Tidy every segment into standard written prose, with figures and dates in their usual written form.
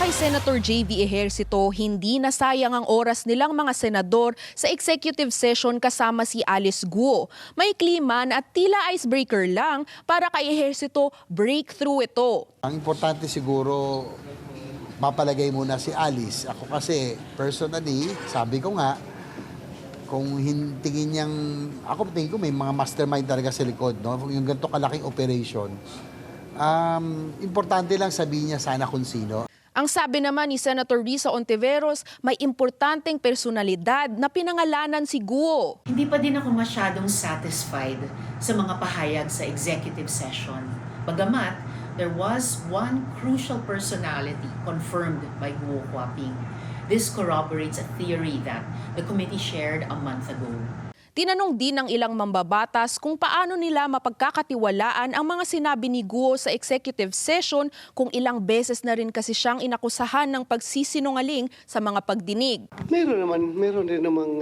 kay Senator J.V. Ejercito, hindi nasayang ang oras nilang mga senador sa executive session kasama si Alice Guo. May kliman at tila icebreaker lang para kay Ejercito, breakthrough ito. Ang importante siguro, mapalagay muna si Alice. Ako kasi, personally, sabi ko nga, kung tingin niyang, ako tingin ko may mga mastermind talaga sa likod, no? Yung ganito kalaking operation. Importante lang sabihin niya sana kung sino. Ang sabi naman ni Senator Risa Hontiveros, may importanteng personalidad na pinangalanan si Guo. Hindi pa din ako masyadong satisfied sa mga pahayag sa executive session. Bagamat, there was one crucial personality confirmed by Guo Huaping. This corroborates a theory that the committee shared a month ago. Tinanong din ng ilang mambabatas kung paano nila mapagkakatiwalaan ang mga sinabi ni Guo sa executive session kung ilang beses na rin kasi siyang inakusahan ng pagsisinungaling sa mga pagdinig. Meron din namang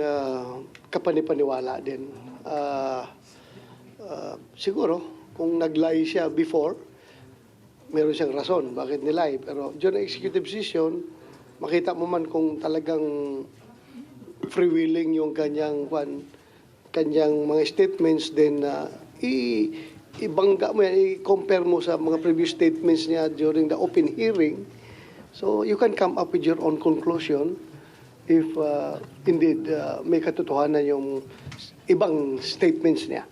kapanipaniwala din. Siguro, kung nag-lie siya before, meron siyang rason bakit nilay. Pero during executive session, makita mo man kung talagang freewheeling yung kanyang mga statements, then ibangga mo yan, i-compare mo sa mga previous statements niya during the open hearing. So you can come up with your own conclusion if indeed may katotohanan yung ibang statements niya.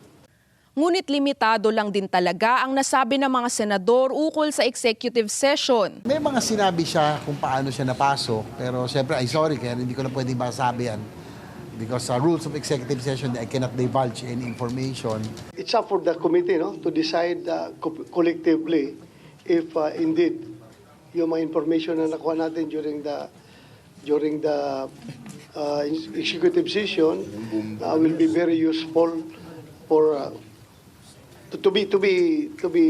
Ngunit limitado lang din talaga ang nasabi ng mga senador ukol sa executive session. May mga sinabi siya kung paano siya napasok, pero siyempre, sorry, kaya hindi ko na pwedeng masabi yan. Because rules of executive session, I cannot divulge any information. It's up for the committee, no, to decide collectively if indeed yung mga information na nakuha natin during the executive session will be very useful for to be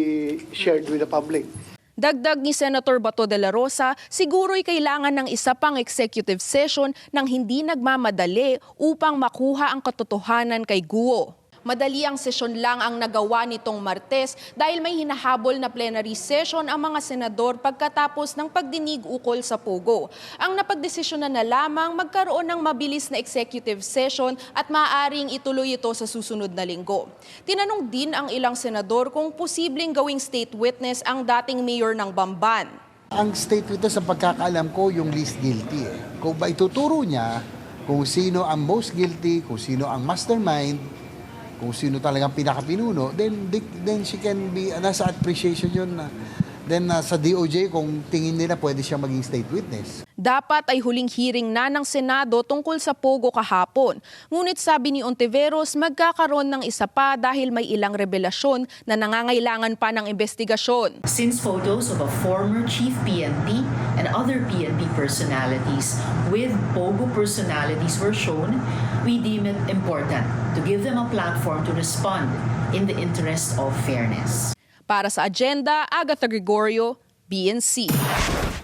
shared with the public. Dagdag ni Senator Bato de la Rosa, siguro'y kailangan ng isa pang executive session nang hindi nagmamadali upang makuha ang katotohanan kay Guo. Madali ang sesyon lang ang nagawa nitong Martes dahil may hinahabol na plenary session ang mga senador pagkatapos ng pagdinig ukol sa Pogo. Ang napagdesisyonan na lamang magkaroon ng mabilis na executive session at maaaring ituloy ito sa susunod na linggo. Tinanong din ang ilang senador kung posibleng gawing state witness ang dating mayor ng Bamban. Ang state witness, sa pagkakaalam ko, yung least guilty. Kung ba ituturo niya kung sino ang most guilty, kung sino ang mastermind, kung sino talagang pinakapinuno, then she can be, nasa appreciation yun. Then sa DOJ, kung tingin nila pwede siya maging state witness. Dapat ay huling hearing na ng Senado tungkol sa Pogo kahapon. Ngunit sabi ni Hontiveros, magkakaroon ng isa pa dahil may ilang revelasyon na nangangailangan pa ng investigasyon. Since photos of a former chief PNP and other PNP personalities with Pogo personalities were shown, we deem it important to give them a platform to respond in the interest of fairness. Para sa Agenda, Agatha Gregorio, BNC.